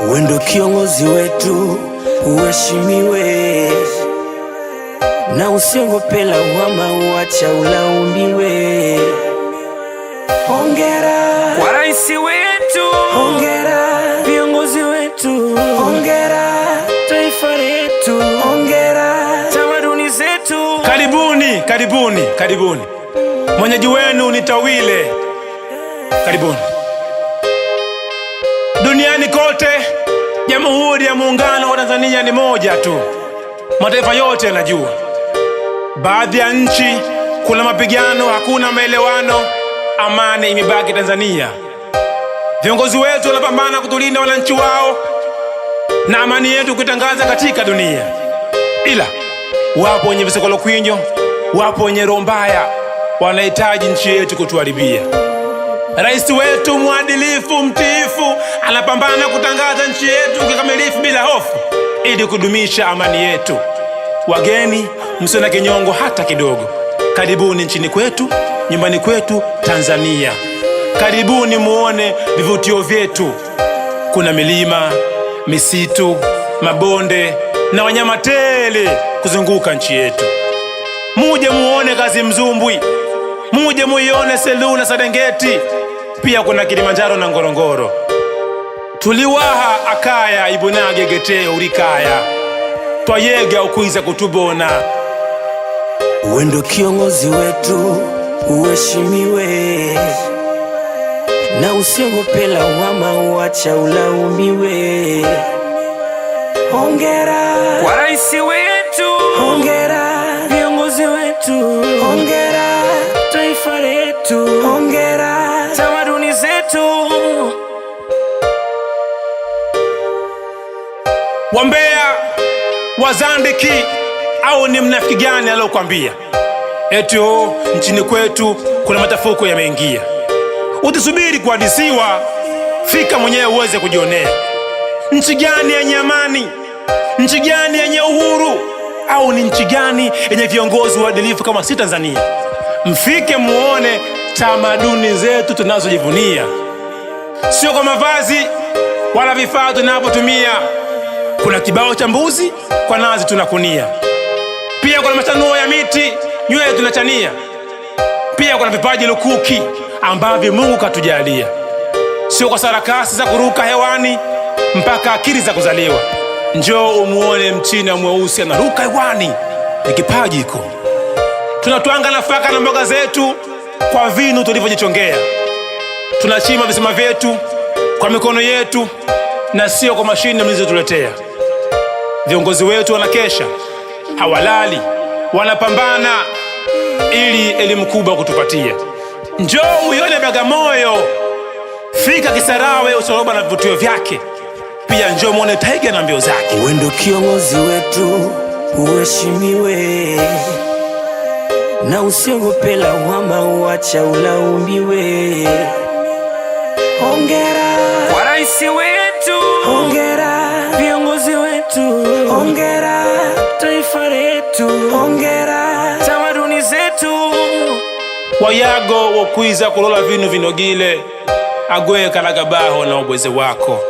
Wewe ndo kiongozi wetu, uheshimiwe na usiogope lawama, uacha ulaumiwe. Hongera kwa rais wetu, hongera viongozi wetu, hongera taifa letu, hongera tamaduni zetu. Karibuni, karibuni, karibuni. Mwenyeji wenu ni Tawile. Karibuni. Duniani kote, Jamhuri ya Muungano wa Tanzania ni moja tu. Mataifa yote yanajua. Baadhi ya nchi kuna mapigano, hakuna maelewano, amani imebaki Tanzania. Viongozi wetu wanapambana kutulinda wananchi wao na amani yetu kuitangaza katika dunia. Ila wapo wenye visikolo kwinyo, wapo wenye roho mbaya, wanahitaji nchi yetu kutuharibia. Rais wetu mwadilifu, mtiifu, anapambana kutangaza nchi yetu kikamilifu bila hofu ili kudumisha amani yetu. Wageni, msio na kinyongo hata kidogo. Karibuni nchini kwetu, nyumbani kwetu Tanzania. Karibuni muone vivutio vyetu. Kuna milima, misitu, mabonde na wanyama tele kuzunguka nchi yetu. Muje muone Kazimzumbwi, muje muione Selous na Serengeti. Pia kuna Kilimanjaro na Ngorongoro. Tuliwaha akaya ibonage gete urikaya, twayega ukwiza kutubona. Wewe ndo kiongozi wetu, uheshimiwe na usiogope lawama, uacha ulaumiwe. Hongera kwa rais wetu, hongera viongozi wetu, hongera taifa letu, hongera tamaduni zetu. Wambea, wazandiki, au ni mnafiki gani alokuambia eti nchini kwetu kuna machafuko yameingia? Utisubiri kuhadisiwa, fika mwenyewe uweze kujionea. Nchi gani yenye amani? Nchi gani yenye uhuru? Au ni nchi gani yenye viongozi waadilifu kama si Tanzania? Mfike muone tamaduni zetu tunazojivunia. Sio kwa mavazi wala vifaa tunapotumia. Kuna kibao cha mbuzi, kwa nazi tunakunia. Pia kuna machanuo ya miti, nywele tunachania. Pia kuna vipaji lukuki ambavyo Mungu katujalia. Sio kwa sarakasi za kuruka hewani mpaka akili za kuzaliwa. Njoo umuone Mchina mweusi anaruka hewani, ni kipaji iko. Tunatwanga nafaka na mboga zetu kwa vinu tulivyojichongea. Tunachima visima vyetu kwa mikono yetu na sio kwa mashine mlizotuletea. Viongozi wetu wanakesha, hawalali, wanapambana ili elimu kubwa kutupatia. Njoo uione Bagamoyo, fika Kisarawe, Usoroba na vivutio vyake. Pia njoo muone taiga na mbio zake. Wewe ndo kiongozi wetu, uheshimiwe na usiogope lawama, uacha ulaumiwe. Hongera kwa rais wetu, hongera viongozi wetu, hongera taifa letu, hongera tamaduni zetu. Wayago wokwiza kulola vinu vinogile, agwe kalagabaho na ubweze wako.